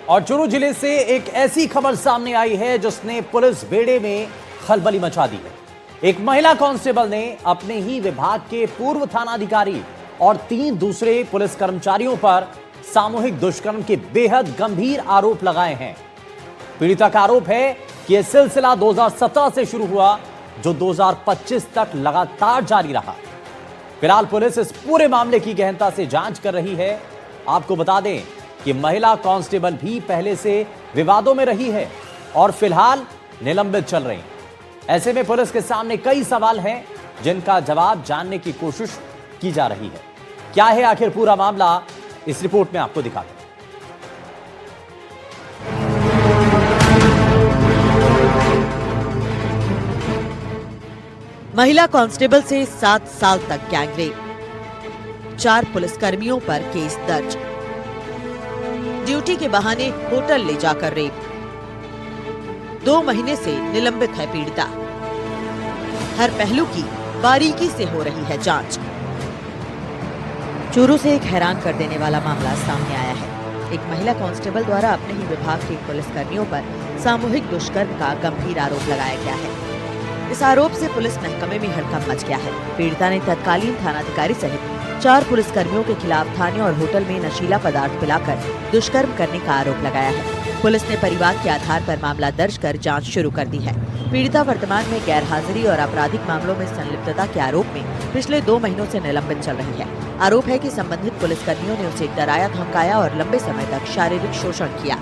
और चूरू जिले से एक ऐसी खबर सामने आई है जिसने पुलिस बेड़े में खलबली मचा दी है। एक महिला कांस्टेबल ने अपने ही विभाग के पूर्व थानाधिकारी और 3 दूसरे पुलिस कर्मचारियों पर सामूहिक दुष्कर्म के बेहद गंभीर आरोप लगाए हैं। पीड़िता का आरोप है कि यह सिलसिला 2017 से शुरू हुआ, जो 2025 तक लगातार जारी रहा। फिलहाल पुलिस इस पूरे मामले की गहनता से जांच कर रही है। आपको बता दें कि महिला कांस्टेबल भी पहले से विवादों में रही है और फिलहाल निलंबित चल रही है। ऐसे में पुलिस के सामने कई सवाल हैं जिनका जवाब जानने की कोशिश की जा रही है। क्या है आखिर पूरा मामला, इस रिपोर्ट में आपको दिखाते हैं। महिला कांस्टेबल से 7 साल तक गैंगरेप, 4 पुलिसकर्मियों पर केस दर्ज, ड्यूटी के बहाने होटल ले जाकर रेप, 2 महीने से निलंबित है पीड़िता। हर पहलू की बारीकी से हो रही है जांच। चूरू से एक हैरान कर देने वाला मामला सामने आया है। एक महिला कांस्टेबल द्वारा अपने ही विभाग के पुलिसकर्मियों पर सामूहिक दुष्कर्म का गंभीर आरोप लगाया गया है। इस आरोप से पुलिस महकमे में हड़कंप मच गया है। पीड़िता ने तत्कालीन थानाधिकारी सहित 4 पुलिसकर्मियों के खिलाफ थाने और होटल में नशीला पदार्थ पिलाकर दुष्कर्म करने का आरोप लगाया है। पुलिस ने परिवार के आधार पर मामला दर्ज कर जांच शुरू कर दी है। पीड़िता वर्तमान में गैरहाजिरी और आपराधिक मामलों में संलिप्तता के आरोप में पिछले 2 महीनों से निलंबित चल रही है। आरोप है कि संबंधित पुलिसकर्मियों ने उसे डराया, धमकाया और लंबे समय तक शारीरिक शोषण किया।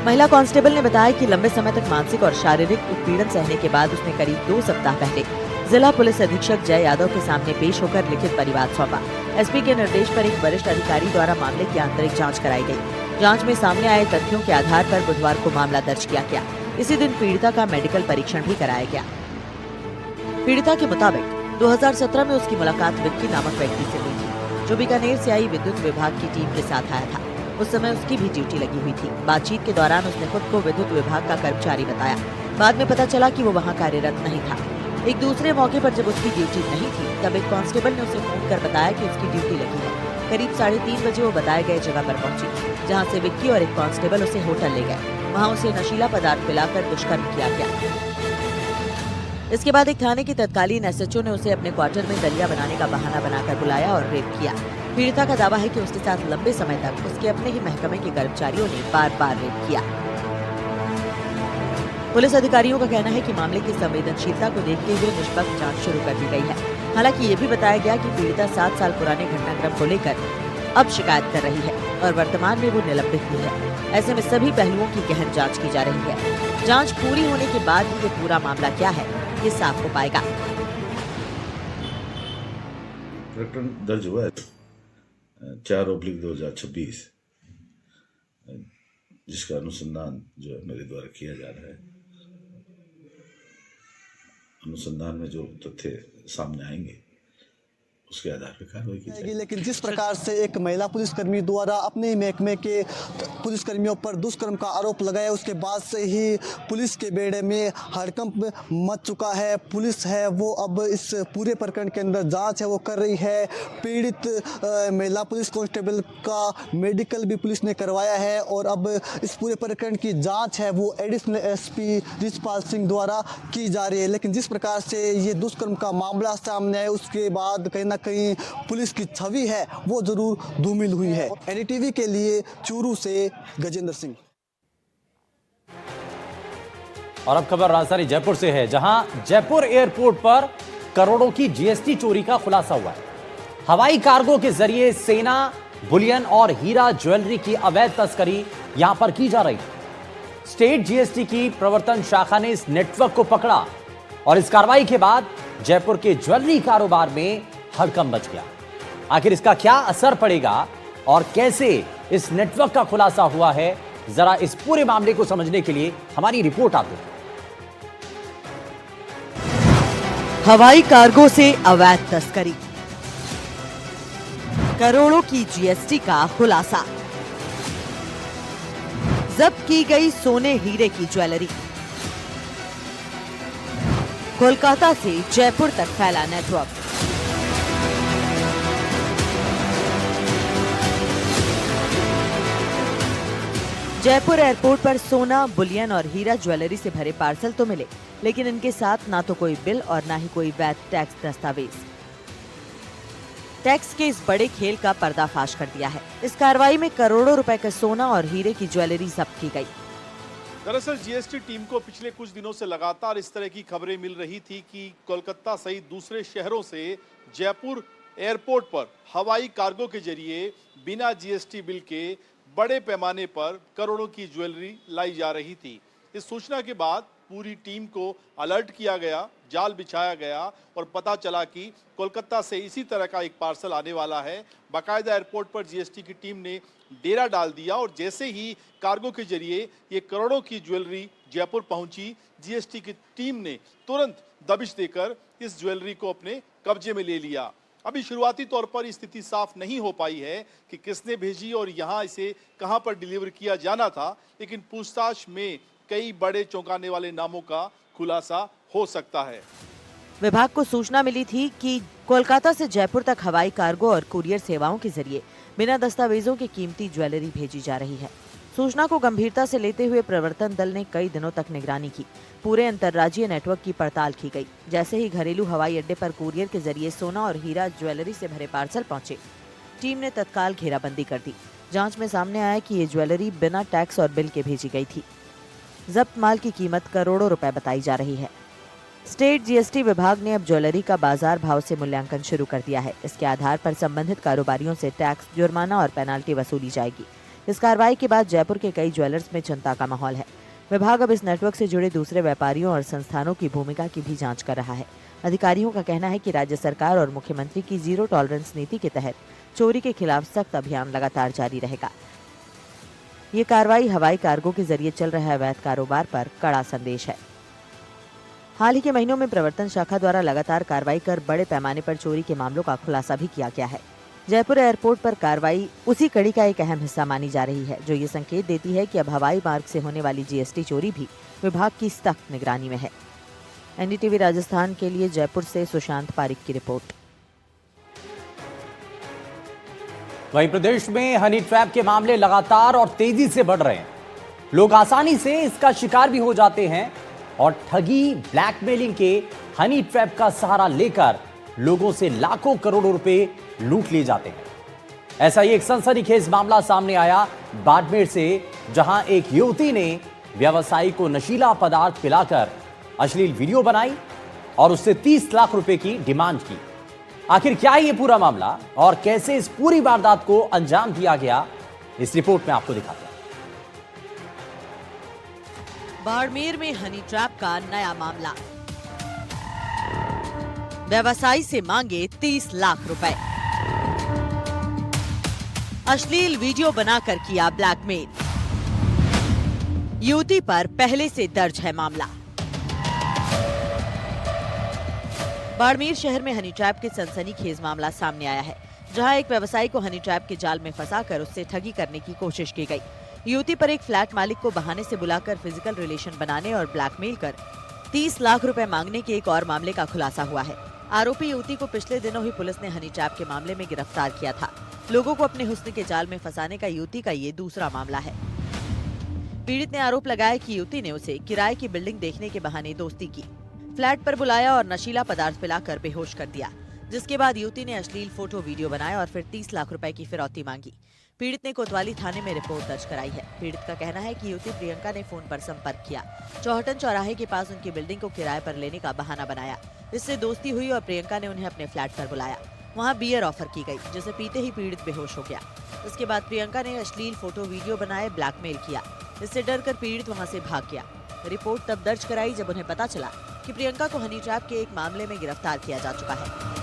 महिला कांस्टेबल ने बताया कि लंबे समय तक मानसिक और शारीरिक उत्पीड़न सहने के बाद उसने करीब 2 सप्ताह पहले जिला पुलिस अधीक्षक जय यादव के सामने पेश होकर लिखित परिवाद सौंपा। एसपी के निर्देश पर एक वरिष्ठ अधिकारी द्वारा मामले की आंतरिक जांच कराई गई। जांच में सामने आए तथ्यों के आधार पर बुधवार को मामला दर्ज किया गया। इसी दिन पीड़िता का मेडिकल परीक्षण भी कराया गया। पीड़िता के मुताबिक 2017 में उसकी मुलाकात विक्की नामक व्यक्ति से हुई थी, जो बीकानेर से आई विद्युत विभाग की टीम के साथ आया था। उस समय उसकी भी ड्यूटी लगी हुई थी। बातचीत के दौरान उसने खुद को विद्युत विभाग का कर्मचारी बताया। बाद में पता चला कि वो वहाँ कार्यरत नहीं था। एक दूसरे मौके पर जब उसकी ड्यूटी नहीं थी, तब एक कांस्टेबल ने उसे फोन कर बताया कि उसकी ड्यूटी लगी है। करीब 3:30 बजे वो बताए गए जगह पर पहुंची, जहां से विक्की और एक कांस्टेबल उसे होटल ले गए। वहां उसे नशीला पदार्थ पिलाकर दुष्कर्म किया गया। इसके बाद एक थाने की तत्कालीन एसएचओ ने उसे अपने क्वार्टर में दलिया बनाने का बहाना बनाकर बुलाया और रेप किया। पीड़िता का दावा है कि उसके साथ लंबे समय तक उसके अपने ही महकमे के कर्मचारियों ने बार-बार रेप किया। पुलिस अधिकारियों का कहना है कि मामले की संवेदनशीलता को देखते हुए निष्पक्ष जांच शुरू कर दी गई है। हालांकि ये भी बताया गया कि पीड़िता 7 साल पुराने घटनाक्रम को लेकर अब शिकायत कर रही है और वर्तमान में वो निलंबित भी है। ऐसे में सभी पहलुओं की गहन जांच की जा रही है। जांच पूरी होने के बाद ही ये पूरा मामला क्या है, ये साफ हो पाएगा। प्रकरण दर्ज हुआ है 4/2026, जिसका अनुसंधान जो है मेरे द्वारा किया जा रहा है। अनुसंधान में जो तथ्य सामने आएंगे उसके आधार पर कार्रवाई की जाएगी। लेकिन जिस प्रकार से एक महिला पुलिसकर्मी द्वारा अपने महकमे के पुलिसकर्मियों पर दुष्कर्म का आरोप लगाया, उसके बाद से ही पुलिस के बेड़े में हड़कंप मच चुका है। पुलिस है वो अब इस पूरे प्रकरण के अंदर जांच है वो कर रही है। पीड़ित महिला पुलिस कांस्टेबल का मेडिकल भी पुलिस ने करवाया है और अब इस पूरे प्रकरण की जाँच है वो एडिशनल एसपी रिचपाल सिंह द्वारा की जा रही है। लेकिन जिस प्रकार से ये दुष्कर्म का मामला सामने आया, उसके बाद कहीं कहीं पुलिस की छवि है वो जरूर धूमिल हुई है। एनडीटीवी के लिए चूरू से गजेंद्र सिंह। और अब खबर राजधानी जयपुर से है, जहां जयपुर एयरपोर्ट पर करोड़ों की जीएसटी चोरी का खुलासा हुआ है। हवाई कार्गो के जरिए सेना, बुलियन और हीरा ज्वेलरी की अवैध तस्करी यहां पर की जा रही है। स्टेट जीएसटी की प्रवर्तन शाखा ने इस नेटवर्क को पकड़ा और इस कार्रवाई के बाद जयपुर के ज्वेलरी कारोबार में हड़कंप मच गया। आखिर इसका क्या असर पड़ेगा और कैसे इस नेटवर्क का खुलासा हुआ है, जरा इस पूरे मामले को समझने के लिए हमारी रिपोर्ट आती है। हवाई कार्गो से अवैध तस्करी, करोड़ों की जीएसटी का खुलासा, जब्त की गई सोने हीरे की ज्वेलरी, कोलकाता से जयपुर तक फैला नेटवर्क। जयपुर एयरपोर्ट पर सोना, बुलियन और हीरा ज्वेलरी से भरे पार्सल तो मिले, लेकिन इनके साथ ना तो कोई बिल और ना ही कोई वैध टैक्स दस्तावेज। टैक्स के इस बड़े खेल का पर्दाफाश कर दिया है। इस कार्रवाई में करोड़ों रुपए का सोना और हीरे की ज्वेलरी जब्त की गई। दरअसल जीएसटी टीम को पिछले कुछ दिनों से लगातार इस तरह की खबरें मिल रही थी कि कोलकाता सहित दूसरे शहरों से जयपुर एयरपोर्ट पर हवाई कार्गो के जरिए बिना जीएसटी बिल के बड़े पैमाने पर करोड़ों की ज्वेलरी लाई जा रही थी। इस सूचना के बाद पूरी टीम को अलर्ट किया गया, जाल बिछाया गया और पता चला कि कोलकाता से इसी तरह का एक पार्सल आने वाला है। बाकायदा एयरपोर्ट पर जीएसटी की टीम ने डेरा डाल दिया और जैसे ही कार्गो के जरिए ये करोड़ों की ज्वेलरी जयपुर पहुंची, जीएसटी की टीम ने तुरंत दबिश देकर इस ज्वेलरी को अपने कब्जे में ले लिया। अभी शुरुआती तौर पर स्थिति साफ नहीं हो पाई है कि किसने भेजी और यहाँ इसे कहाँ पर डिलीवर किया जाना था, लेकिन पूछताछ में कई बड़े चौंकाने वाले नामों का खुलासा हो सकता है। विभाग को सूचना मिली थी कि कोलकाता से जयपुर तक हवाई कार्गो और कुरियर सेवाओं के जरिए बिना दस्तावेजों की कीमती ज्वेलरी भेजी जा रही है। सूचना को गंभीरता से लेते हुए प्रवर्तन दल ने कई दिनों तक निगरानी की। पूरे अंतर्राज्यीय नेटवर्क की पड़ताल की गई। जैसे ही घरेलू हवाई अड्डे पर कुरियर के जरिए सोना और हीरा ज्वेलरी से भरे पार्सल पहुंचे, टीम ने तत्काल घेराबंदी कर दी। जांच में सामने आया कि ये ज्वेलरी बिना टैक्स और बिल के भेजी गई थी। जब्त माल की कीमत करोड़ों रुपए बताई जा रही है। स्टेट जीएसटी विभाग ने अब ज्वेलरी का बाजार भाव से मूल्यांकन शुरू कर दिया है। इसके आधार पर संबंधित कारोबारियों से टैक्स, जुर्माना और पेनाल्टी वसूली जाएगी। इस कार्रवाई के बाद जयपुर के कई ज्वेलर्स में चिंता का माहौल है। विभाग अब इस नेटवर्क से जुड़े दूसरे व्यापारियों और संस्थानों की भूमिका की भी जांच कर रहा है। अधिकारियों का कहना है कि राज्य सरकार और मुख्यमंत्री की जीरो टॉलरेंस नीति के तहत चोरी के खिलाफ सख्त अभियान लगातार जारी रहेगा। ये कार्रवाई हवाई कार्गो के जरिए चल रहे अवैध कारोबार पर कड़ा संदेश है। हाल ही के महीनों में प्रवर्तन शाखा द्वारा लगातार कार्रवाई कर बड़े पैमाने पर चोरी के मामलों का खुलासा भी किया गया है। जयपुर एयरपोर्ट पर कार्रवाई उसी कड़ी का एक अहम हिस्सा मानी जा रही है, जो ये संकेत देती है कि अब हवाई मार्ग से होने वाली जीएसटी चोरी भी विभाग की सख्त निगरानी में है। एनडीटीवी राजस्थान के लिए जयपुर से सुशांत पारिक की रिपोर्ट। वहीं प्रदेश में हनी ट्रैप के मामले लगातार और तेजी से बढ़ रहे हैं। लोग आसानी से इसका शिकार भी हो जाते हैं और ठगी, ब्लैकमेलिंग के हनी ट्रैप का सहारा लेकर लोगों से लाखों करोड़ों रुपए लूट लिए जाते हैं। ऐसा ही एक सनसनीखेज मामला सामने आया बाड़मेर से, जहां एक युवती ने व्यवसायी को नशीला पदार्थ पिलाकर अश्लील वीडियो बनाई और उससे 30 लाख रुपए की डिमांड की। आखिर क्या है ये पूरा मामला और कैसे इस पूरी वारदात को अंजाम दिया गया, इस रिपोर्ट में आपको दिखाते हैं। बाड़मेर में हनी ट्रैप का नया मामला। व्यवसायी से मांगे 30 लाख रुपए। अश्लील वीडियो बनाकर किया ब्लैकमेल। युवती पर पहले से दर्ज है मामला। बाड़मेर शहर में हनी ट्रैप के सनसनीखेज मामला सामने आया है, जहां एक व्यवसायी को हनी ट्रैप के जाल में फंसाकर उससे ठगी करने की कोशिश की गई। युवती पर एक फ्लैट मालिक को बहाने से बुलाकर फिजिकल रिलेशन बनाने और ब्लैकमेल कर 30 लाख रुपए मांगने के एक और मामले का खुलासा हुआ है। आरोपी युवती को पिछले दिनों ही पुलिस ने हनी ट्रैप के मामले में गिरफ्तार किया था। लोगों को अपने हुस्न के जाल में फंसाने का युवती का ये दूसरा मामला है। पीड़ित ने आरोप लगाया कि युवती ने उसे किराए की बिल्डिंग देखने के बहाने दोस्ती की, फ्लैट पर बुलाया और नशीला पदार्थ पिलाकर बेहोश कर दिया, जिसके बाद युवती ने अश्लील फोटो वीडियो बनाया और फिर 30 लाख रुपए की फिरौती मांगी। पीड़ित ने कोतवाली थाने में रिपोर्ट दर्ज कराई है। पीड़ित का कहना है कि युवती प्रियंका ने फोन पर संपर्क किया, चौहटन चौराहे के पास उनकी बिल्डिंग को किराए पर लेने का बहाना बनाया। इससे दोस्ती हुई और प्रियंका ने उन्हें अपने फ्लैट पर बुलाया। वहां बियर ऑफर की गई, जिसे पीते ही पीड़ित बेहोश हो गया। इसके बाद प्रियंका ने अश्लील फोटो वीडियो बनाए ब्लैकमेल किया। इससे डरकर पीड़ित वहां से भाग गया। रिपोर्ट तब दर्ज कराई जब उन्हें पता चला कि प्रियंका को हनी ट्रैप के एक मामले में गिरफ्तार किया जा चुका है।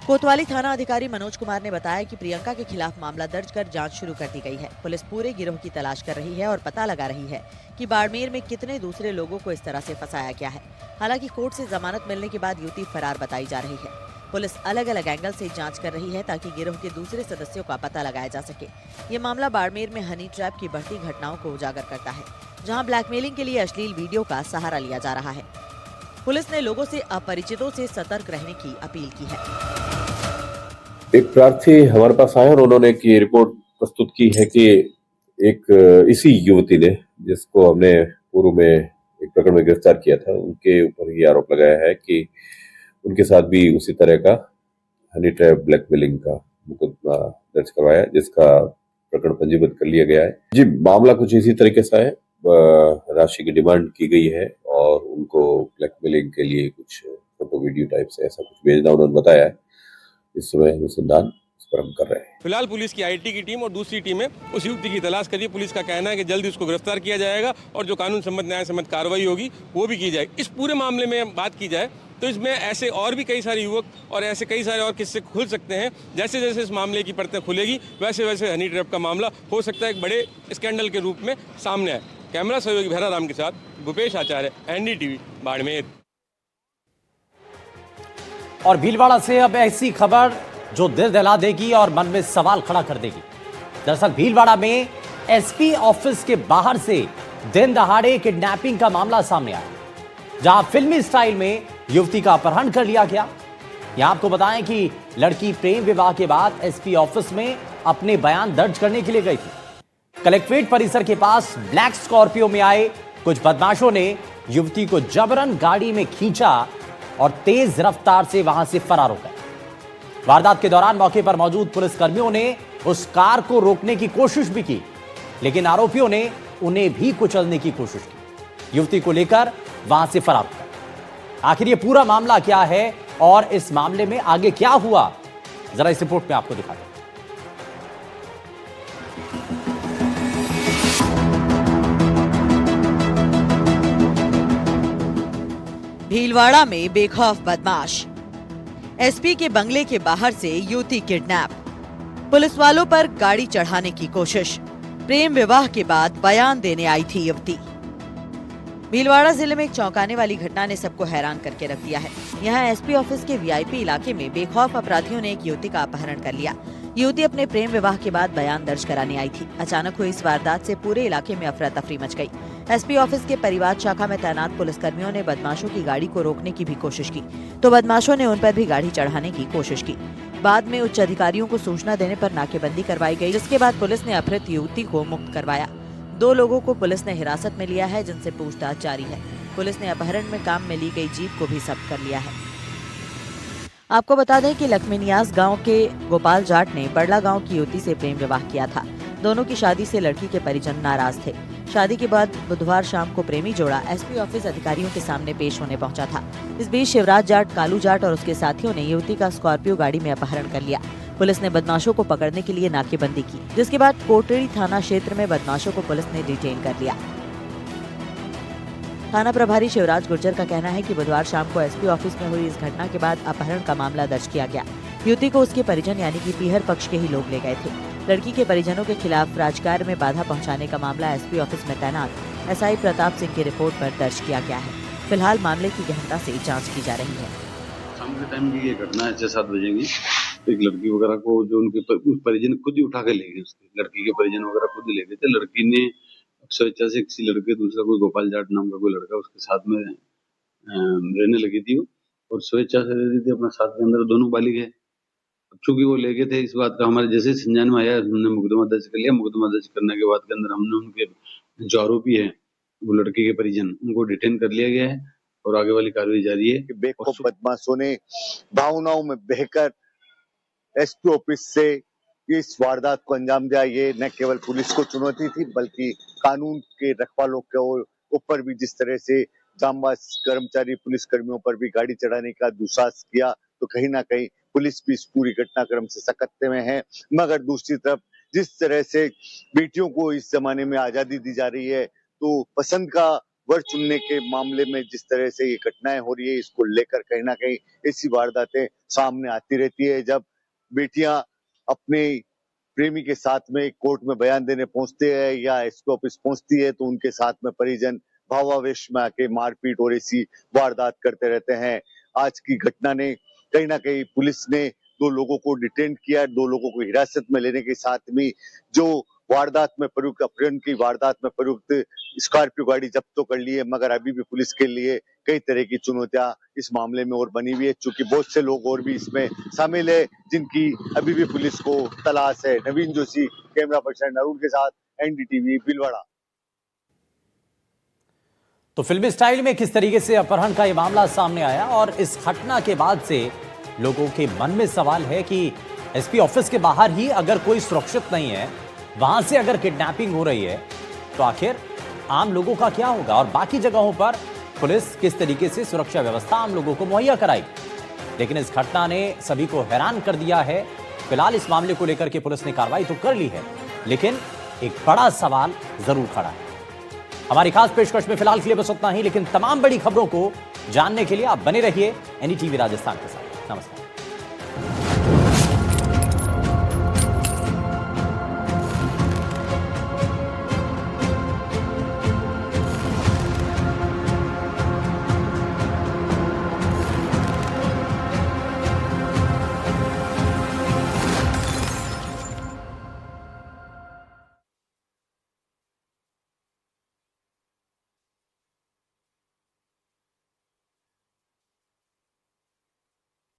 कोतवाली थाना अधिकारी मनोज कुमार ने बताया कि प्रियंका के खिलाफ मामला दर्ज कर जांच शुरू कर दी गई है। पुलिस पूरे गिरोह की तलाश कर रही है और पता लगा रही है कि बाड़मेर में कितने दूसरे लोगों को इस तरह से फंसाया गया है। हालांकि कोर्ट से जमानत मिलने के बाद युवती फरार बताई जा रही है। पुलिस अलग अलग एंगल से जांच कर रही है ताकि गिरोह के दूसरे सदस्यों का पता लगाया जा सके। ये मामला बाड़मेर में हनी ट्रैप की बढ़ती घटनाओं को उजागर करता है, जहां ब्लैकमेलिंग के लिए अश्लील वीडियो का सहारा लिया जा रहा है। पुलिस ने लोगों से अपरिचितों से सतर्क रहने की अपील की है। एक प्रार्थी हमारे पास आए और उन्होंने एक रिपोर्ट प्रस्तुत की है कि एक इसी युवती ने, जिसको हमने पूर्व में एक प्रकरण में गिरफ्तार किया था, उनके ऊपर ये आरोप लगाया है कि उनके साथ भी उसी तरह का हनी ट्रैप ब्लैकमेलिंग का मुकदमा दर्ज करवाया, जिसका प्रकरण पंजीबद्ध कर लिया गया है। जी, मामला कुछ इसी तरीके से है। राशि की डिमांड की गई है और उनको ब्लैकमेलिंग के लिए कुछ फोटो वीडियो टाइप से ऐसा कुछ भेजना उन्होंने बताया है। इस समय अनुसंधान इस पर हम कर रहे हैं। फिलहाल पुलिस की आईटी की टीम और दूसरी टीमें उस युवती की तलाश कर रही है। पुलिस का कहना है कि जल्दी उसको गिरफ्तार किया जाएगा और जो कानून सम्मत न्याय सम्मत कार्रवाई होगी वो भी की जाएगी। इस पूरे मामले में बात की जाए तो इसमें ऐसे और भी कई सारे युवक और ऐसे कई सारे और किस्से खुल सकते हैं। जैसे जैसे इस मामले की परतें खुलेगी वैसे वैसे हनी ट्रैप का मामला हो सकता है एक बड़े स्कैंडल के रूप में सामने आए। कैमरा सहयोगी भैरा राम के साथ भूपेश आचार्य, एनडीटीवी, बाड़मेर। और भीलवाड़ा से अब ऐसी खबर जो दिल दहला देगी और मन में सवाल खड़ा कर देगी। दरअसल भीलवाड़ा में एसपी ऑफिस के बाहर से दिन दहाड़े किडनैपिंग का मामला सामने आया, जहां फिल्मी स्टाइल में युवती का अपहरण कर लिया गया। यहां आपको बताएं कि लड़की प्रेम विवाह के बाद एसपी ऑफिस में अपने बयान दर्ज करने के लिए गई थी। कलेक्ट्रेट परिसर के पास ब्लैक स्कॉर्पियो में आए कुछ बदमाशों ने युवती को जबरन गाड़ी में खींचा और तेज रफ्तार से वहां से फरार हो गए। वारदात के दौरान मौके पर मौजूद पुलिसकर्मियों ने उस कार को रोकने की कोशिश भी की, लेकिन आरोपियों ने उन्हें भी कुचलने की कोशिश की। युवती को लेकर वहां से फरार हो गए। आखिर ये पूरा मामला क्या है और इस मामले में आगे क्या हुआ, जरा इस रिपोर्ट में आपको दिखाते हैं। भीलवाड़ा में बेखौफ बदमाश, एसपी के बंगले के बाहर से युवती किडनैप, पुलिस वालों पर गाड़ी चढ़ाने की कोशिश, प्रेम विवाह के बाद बयान देने आई थी युवती। भीलवाड़ा जिले में एक चौंकाने वाली घटना ने सबको हैरान करके रख दिया है। यहाँ एसपी ऑफिस के वीआईपी इलाके में बेखौफ अपराधियों ने एक युवती का अपहरण कर लिया। युवती अपने प्रेम विवाह के बाद बयान दर्ज कराने आई थी। अचानक हुई इस वारदात से पूरे इलाके में अफरा तफरी मच गई। एसपी ऑफिस के परिवार शाखा में तैनात पुलिसकर्मियों ने बदमाशों की गाड़ी को रोकने की भी कोशिश की, तो बदमाशों ने उन पर भी गाड़ी चढ़ाने की कोशिश की। बाद में उच्च अधिकारियों को सूचना देने पर नाकेबंदी करवाई गई, जिसके बाद पुलिस ने अपहृत युवती को मुक्त करवाया। 2 लोगों को पुलिस ने हिरासत में लिया है, जिनसे पूछताछ जारी है। पुलिस ने अपहरण में काम में ली गई जीप को भी जब्त कर लिया है। आपको बता दें कि लक्ष्मीनियास गांव के गोपाल जाट ने बड़ला गांव की युवती से प्रेम विवाह किया था। दोनों की शादी से लड़की के परिजन नाराज थे। शादी के बाद बुधवार शाम को प्रेमी जोड़ा एसपी ऑफिस अधिकारियों के सामने पेश होने पहुंचा था। इस बीच शिवराज जाट, कालू जाट और उसके साथियों ने युवती का स्कॉर्पियो गाड़ी में अपहरण कर लिया। पुलिस ने बदमाशों को पकड़ने के लिए नाकेबंदी की, जिसके बाद कोटड़ी थाना क्षेत्र में बदमाशों को पुलिस ने डिटेन कर लिया। थाना प्रभारी शिवराज गुर्जर का कहना है कि बुधवार शाम को एसपी ऑफिस में हुई इस घटना के बाद अपहरण का मामला दर्ज किया गया। युवती को उसके परिजन यानी कि पीहर पक्ष के ही लोग ले गए थे। लड़की के परिजनों के खिलाफ राजकार्य में बाधा पहुंचाने का मामला एसपी ऑफिस में तैनात एसआई प्रताप सिंह की रिपोर्ट पर दर्ज किया गया है। फिलहाल मामले की गहनता से जाँच की जा रही है। शाम के टाइम की ये घटना है, 6-7 बजे की। एक लड़की वगैरह को जो उनके परिजन खुद ही उठा के ले गए, उसके लड़की के परिजन वगैरह खुद ही ले गए थे। लड़की ने स्वेच्छा से किसी लड़के, दूसरा कोई गोपाल जाट नाम का कोई लड़का उसके साथ में रहने लगी थी और स्वेच्छा से रहती थी अपना साथ के अंदर। दोनों बालिग है। चूंकि वो लेके थे, इस बात का हमारे जैसे संज्ञान में आया, हमने मुकदमा दर्ज कर लिया। मुकदमा दर्ज करने के बाद के अंदर हमने उनके जो आरोपी है वो लड़की के परिजन, उनको डिटेन कर लिया गया है और आगे वाली कार्रवाई जारी है। बेखौफ बदमाशों ने भावनाओं में बहकर एसपी ऑफिस से इस वारदात को अंजाम दिया। ये न केवल पुलिस को चुनौती थी, बल्कि कानून के रखवालों के ऊपर भी जिस तरह से जांबाज कर्मचारी पुलिस कर्मियों पर भी गाड़ी चढ़ाने का दुस्साहस किया, तो कहीं ना कहीं पुलिस भी इस पूरी घटनाक्रम से सकत्ते में है। मगर दूसरी तरफ जिस तरह से बेटियों को इस जमाने में आजादी दी जा रही है, तो पसंद का वर चुनने के मामले में जिस तरह से ये घटनाएं हो रही है, इसको लेकर कहीं ना कहीं ऐसी वारदातें सामने आती रहती है। जब बेटियां अपने प्रेमी के साथ में कोर्ट में बयान देने पहुंचते हैं या एसपी ऑफिस पहुंचती है, तो उनके साथ में परिजन भावावेश में आके मारपीट और ऐसी वारदात करते रहते हैं। आज की घटना ने कहीं ना कहीं पुलिस ने 2 लोगों को डिटेन किया, 2 लोगों को हिरासत में लेने के साथ में जो वारदात में प्रयुक्त, अपहरण की वारदात में प्रयुक्त स्कॉर्पियो गाड़ी जब्त तो कर ली है, मगर अभी भी पुलिस के लिए कई तरह की चुनौतियां इस मामले में और बनी हुई है, क्योंकि बहुत से लोग और भी इसमें शामिल है जिनकी अभी भी पुलिस को तलाश है। नवीन जोशी, कैमरा पर्सन अरुण के साथ, एनडीटीवी भीलवाड़ा। तो फिल्मी स्टाइल में किस तरीके से अपहरण का यह मामला सामने आया और इस घटना के बाद से लोगों के मन में सवाल है कि एसपी ऑफिस के बाहर ही अगर कोई सुरक्षित नहीं है, वहां से अगर किडनैपिंग हो रही है, तो आखिर आम लोगों का क्या होगा और बाकी जगहों पर पुलिस किस तरीके से सुरक्षा व्यवस्था आम लोगों को मुहैया कराएगी। लेकिन इस घटना ने सभी को हैरान कर दिया है। फिलहाल इस मामले को लेकर के पुलिस ने कार्रवाई तो कर ली है, लेकिन एक बड़ा सवाल जरूर खड़ा है। हमारी खास पेशकश में फिलहाल के लिए बस उतना ही, लेकिन तमाम बड़ी खबरों को जानने के लिए आप बने रहिए एनडीटीवी राजस्थान के साथ। नमस्कार।